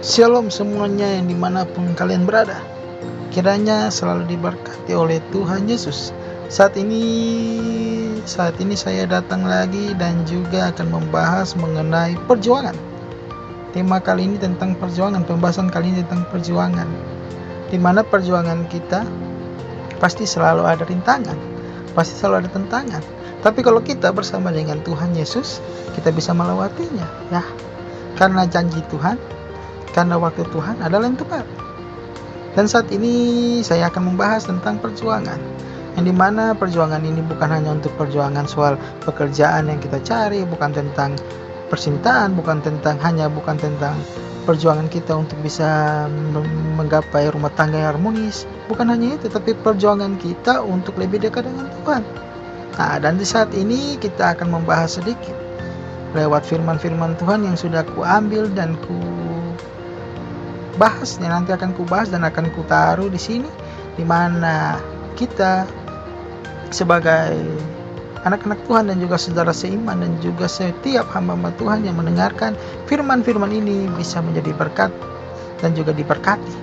Shalom semuanya yang dimanapun kalian berada. Kiranya selalu diberkati oleh Tuhan Yesus. Saat ini saya datang lagi dan juga akan membahas mengenai perjuangan. Tema kali ini tentang perjuangan, pembahasan kali ini tentang perjuangan. Di mana perjuangan kita pasti selalu ada rintangan, pasti selalu ada tentangan. Tapi kalau kita bersama dengan Tuhan Yesus, kita bisa melewatinya, ya. Karena janji Tuhan, karena waktu Tuhan adalah yang tepat. Dan saat ini saya akan membahas tentang perjuangan, yang dimana perjuangan ini bukan hanya untuk perjuangan soal pekerjaan yang kita cari, bukan tentang percintaan, bukan tentang perjuangan kita untuk bisa menggapai rumah tangga yang harmonis. Bukan hanya itu, tapi perjuangan kita untuk lebih dekat dengan Tuhan. Nah, dan di saat ini kita akan membahas sedikit lewat firman-firman Tuhan yang sudah kuambil dan bahas, yang nanti akan kubahas dan akan kutaruh di sini, di mana kita sebagai anak-anak Tuhan dan juga saudara seiman dan juga setiap hamba-hamba Tuhan yang mendengarkan firman-firman ini bisa menjadi berkat dan juga diberkati.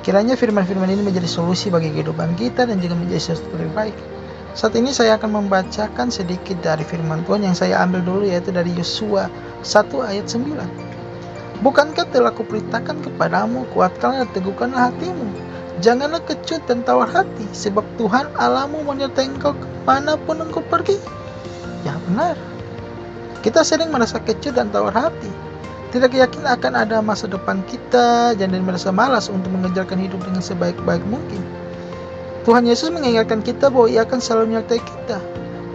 Kiranya firman-firman ini menjadi solusi bagi kehidupan kita dan juga menjadi sesuatu yang baik. Saat ini saya akan membacakan sedikit dari firman Tuhan yang saya ambil dulu, yaitu dari Yosua 1 ayat 9. Bukankah telah kuperintahkan kepadamu, kuatkanlah dan teguhkanlah hatimu. Janganlah kecut dan tawar hati, sebab Tuhan Allahmu menyertai engkau kemanapun engkau pergi. Ya benar, kita sering merasa kecut dan tawar hati, tidak yakin akan ada masa depan kita, dan merasa malas untuk mengejarkan hidup dengan sebaik-baik mungkin. Tuhan Yesus mengingatkan kita bahwa Ia akan selalu menyertai kita.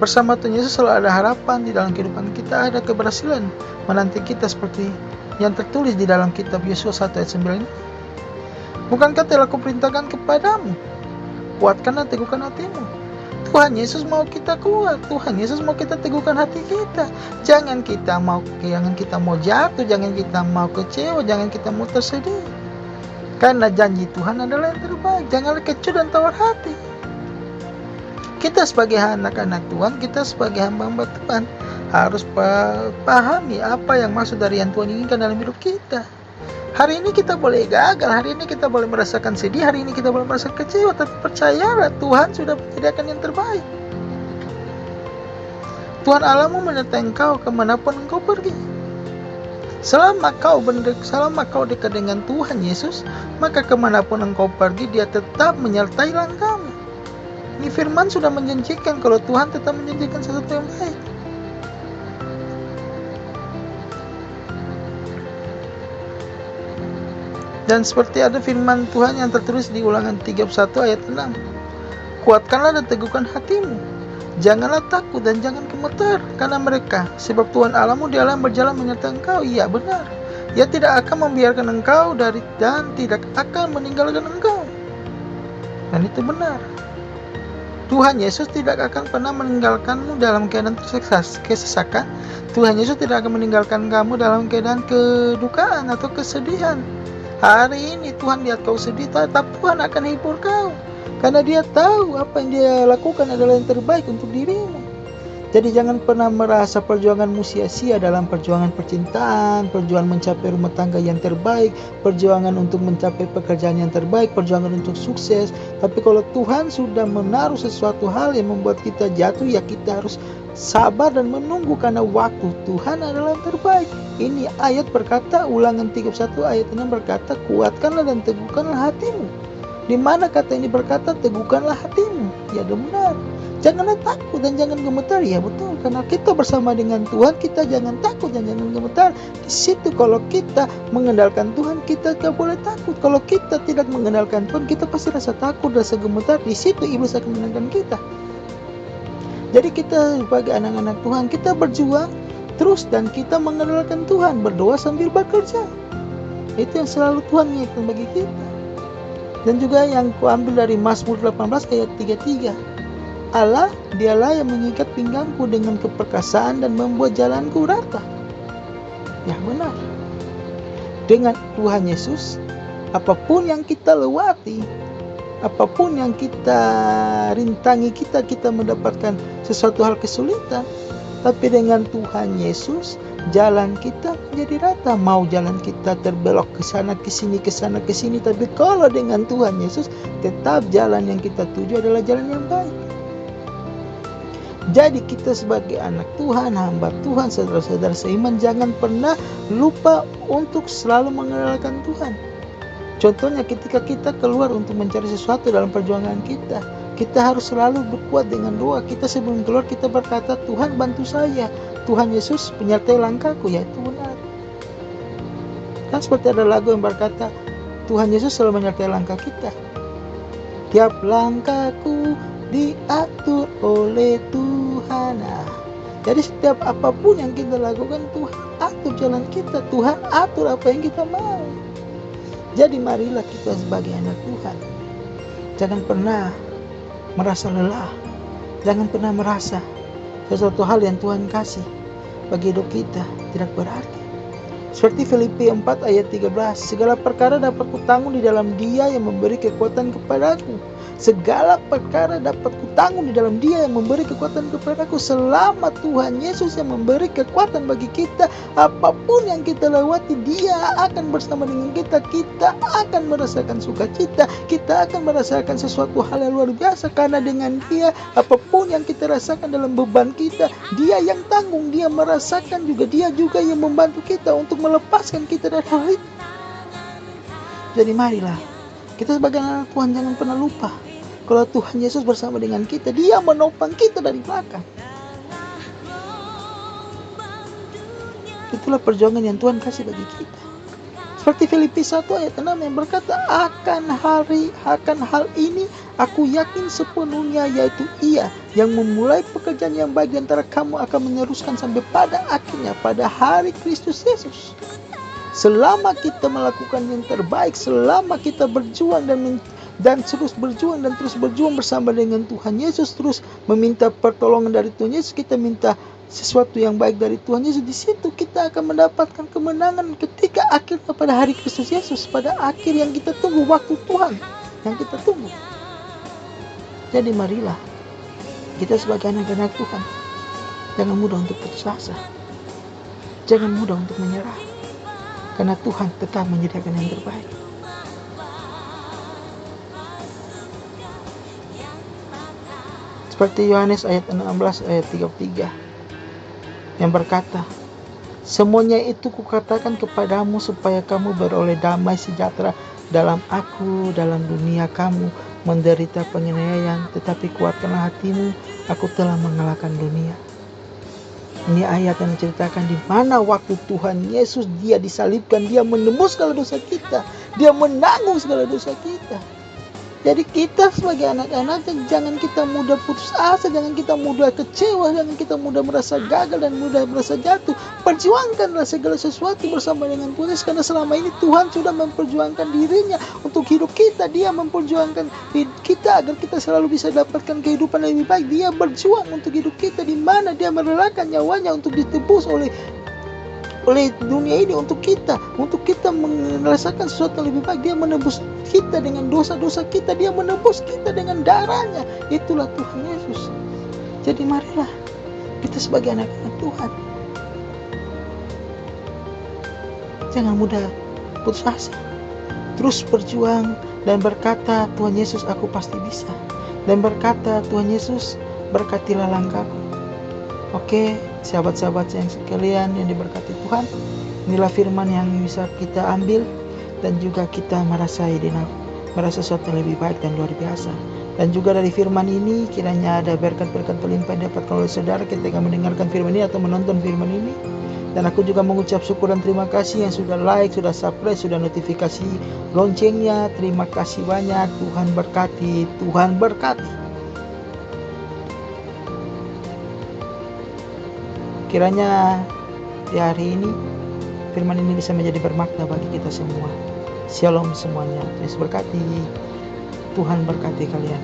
Bersama Tuhan Yesus selalu ada harapan, di dalam kehidupan kita ada keberhasilan menanti kita seperti yang tertulis di dalam kitab Yosua 1 ayat 9. Bukankah telah kuperintahkan kepadamu, kuatkanlah teguhkan hatimu. Tuhan Yesus mau kita kuat, Tuhan Yesus mau kita teguhkan hati kita. Jangan kita mau jatuh, jangan kita mau kecewa, jangan kita mau tersedih. Karena janji Tuhan adalah yang terbaik. Janganlah kecut dan tawar hati. Kita sebagai anak-anak Tuhan, kita sebagai hamba-hamba Tuhan harus pahami apa yang maksud dari yang Tuhan inginkan dalam hidup kita. Hari ini kita boleh gagal, hari ini kita boleh merasakan sedih, hari ini kita boleh merasa kecewa, tapi percayalah Tuhan sudah menyediakan yang terbaik. Tuhan Allahmu menyertai engkau kemanapun engkau pergi. Selama kau dekat dengan Tuhan Yesus, maka kemanapun engkau pergi, Dia tetap menyertai langkahmu. Ini firman sudah menjanjikan kalau Tuhan tetap menjanjikan sesuatu yang baik. Dan seperti ada firman Tuhan yang tertulis di Ulangan 31 ayat 6. Kuatkanlah dan teguhkan hatimu. Janganlah takut dan jangan gemetar karena mereka, sebab Tuhan Allahmu Dialah yang berjalan menyertai engkau. Iya benar, Ia tidak akan membiarkan engkau dan tidak akan meninggalkan engkau. Dan itu benar. Tuhan Yesus tidak akan pernah meninggalkanmu dalam keadaan kesesakan. Tuhan Yesus tidak akan meninggalkan kamu dalam keadaan kedukaan atau kesedihan. Hari ini Tuhan lihat kau sedih, tetap Tuhan akan hibur kau. Karena Dia tahu apa yang Dia lakukan adalah yang terbaik untuk dirimu. Jadi jangan pernah merasa perjuanganmu sia-sia dalam perjuangan percintaan, perjuangan mencapai rumah tangga yang terbaik, perjuangan untuk mencapai pekerjaan yang terbaik, perjuangan untuk sukses. Tapi kalau Tuhan sudah menaruh sesuatu hal yang membuat kita jatuh, ya kita harus sabar dan menunggu karena waktu Tuhan adalah yang terbaik. Ini ayat berkata, Ulangan 31 ayat 6 berkata, kuatkanlah dan teguhkanlah hatimu. Di mana kata ini berkata, teguhkanlah hatimu? Ya benar. Janganlah takut dan jangan gemetar. Ya betul, karena kita bersama dengan Tuhan, kita jangan takut dan jangan gemetar. Di situ kalau kita mengandalkan Tuhan, kita gak boleh takut. Kalau kita tidak mengandalkan Tuhan, kita pasti rasa takut, rasa gemetar. Di situ iblis akan menangkan kita. Jadi kita sebagai anak-anak Tuhan, kita berjuang terus dan kita mengandalkan Tuhan, berdoa sambil bekerja. Itu yang selalu Tuhan ingatkan bagi kita. Dan juga yang kuambil dari Mazmur 18 ayat 33. Allah, Dialah yang mengikat pinggangku dengan keperkasaan dan membuat jalanku rata. Ya benar. Dengan Tuhan Yesus, apapun yang kita lewati, apapun yang kita rintangi, kita mendapatkan sesuatu hal kesulitan. Tapi dengan Tuhan Yesus, jalan kita menjadi rata. Mau jalan kita terbelok ke sana ke sini, tapi kalau dengan Tuhan Yesus, tetap jalan yang kita tuju adalah jalan yang baik. Jadi kita sebagai anak Tuhan, hamba Tuhan, saudara-saudara seiman, jangan pernah lupa untuk selalu mengenalkan Tuhan. Contohnya ketika kita keluar untuk mencari sesuatu dalam perjuangan kita, kita harus selalu berkuat dengan doa. Kita sebelum keluar kita berkata, Tuhan bantu saya, Tuhan Yesus penyertai langkahku, yaitu benar. Kan seperti ada lagu yang berkata, Tuhan Yesus selalu menyertai langkah kita. Tiap langkahku diatur oleh Tuhan. Jadi setiap apapun yang kita lakukan, Tuhan atur jalan kita, Tuhan atur apa yang kita mau. Jadi marilah kita sebagai anak Tuhan, jangan pernah merasa lelah, jangan pernah merasa sesuatu hal yang Tuhan kasih bagi hidup kita tidak berarti. Seperti Filipi 4 ayat 13, segala perkara dapat kutanggung di dalam Dia yang memberi kekuatan kepadaku. Segala perkara dapat kutanggung di dalam Dia yang memberi kekuatan kepadaku. Selama Tuhan Yesus yang memberi kekuatan bagi kita, apapun yang kita lewati, Dia akan bersama dengan kita. Kita akan merasakan sukacita, kita akan merasakan sesuatu hal yang luar biasa. Karena dengan Dia, apapun yang kita rasakan dalam beban kita, Dia yang tanggung, Dia merasakan juga, Dia juga yang membantu kita untuk melepaskan kita dari hal itu. Jadi marilah kita sebagai anak Tuhan jangan pernah lupa kalau Tuhan Yesus bersama dengan kita, Dia menopang kita dari belakang. Itulah perjuangan yang Tuhan kasih bagi kita. Seperti Filipi 1 ayat 6 yang berkata, akan hal ini aku yakin sepenuhnya, yaitu Ia yang memulai pekerjaan yang baik di antara kamu akan meneruskan sampai pada akhirnya, pada hari Kristus Yesus. Selama kita melakukan yang terbaik, selama kita berjuang dan terus berjuang bersama dengan Tuhan Yesus, terus meminta pertolongan dari Tuhan Yesus, kita minta sesuatu yang baik dari Tuhan Yesus, di situ kita akan mendapatkan kemenangan ketika akhirnya pada hari Kristus Yesus, pada akhir yang kita tunggu, waktu Tuhan yang kita tunggu. Jadi marilah kita sebagai anak-anak Tuhan jangan mudah untuk putus asa, jangan mudah untuk menyerah, karena Tuhan tetap menyediakan yang terbaik. Seperti Yohanes ayat 16 ayat 33 yang berkata, semuanya itu kukatakan kepadamu supaya kamu beroleh damai sejahtera dalam aku. Dalam dunia kamu menderita penganiayaan, tetapi kuatkanlah hatimu, aku telah mengalahkan dunia. Ini ayat yang menceritakan di mana waktu Tuhan Yesus, Dia disalibkan, Dia menembus segala dosa kita, Dia menanggung segala dosa kita. Jadi kita sebagai anak-anak, jangan kita mudah putus asa, jangan kita mudah kecewa, jangan kita mudah merasa gagal dan mudah merasa jatuh. Perjuangkanlah segala sesuatu bersama dengan Tuhan, karena selama ini Tuhan sudah memperjuangkan dirinya untuk hidup kita. Dia memperjuangkan kita agar kita selalu bisa dapatkan kehidupan lebih baik. Dia berjuang untuk hidup kita, di mana Dia merelakan nyawanya untuk ditebus oleh dunia ini untuk kita merasakan sesuatu yang lebih baik. Dia menebus kita dengan dosa-dosa kita, Dia menebus kita dengan darahnya. Itulah Tuhan Yesus. Jadi marilah kita sebagai anak-anak Tuhan jangan mudah putus asa, terus berjuang dan berkata, Tuhan Yesus, aku pasti bisa, dan berkata, Tuhan Yesus, berkatilah langkahku. Oke, sahabat-sahabat yang sekalian yang diberkati Tuhan, inilah firman yang bisa kita ambil dan juga kita merasa sesuatu yang lebih baik dan luar biasa. Dan juga dari firman ini kiranya ada berkat-berkat berlimpah dapatkan oleh saudara ketika mendengarkan firman ini atau menonton firman ini. Dan aku juga mengucap syukur dan terima kasih yang sudah like, sudah subscribe, sudah notifikasi loncengnya. Terima kasih banyak. Tuhan berkati, Tuhan berkati. Kiranya di hari ini firman ini bisa menjadi bermakna bagi kita semua. Shalom semuanya. Yesus berkati. Tuhan berkati kalian.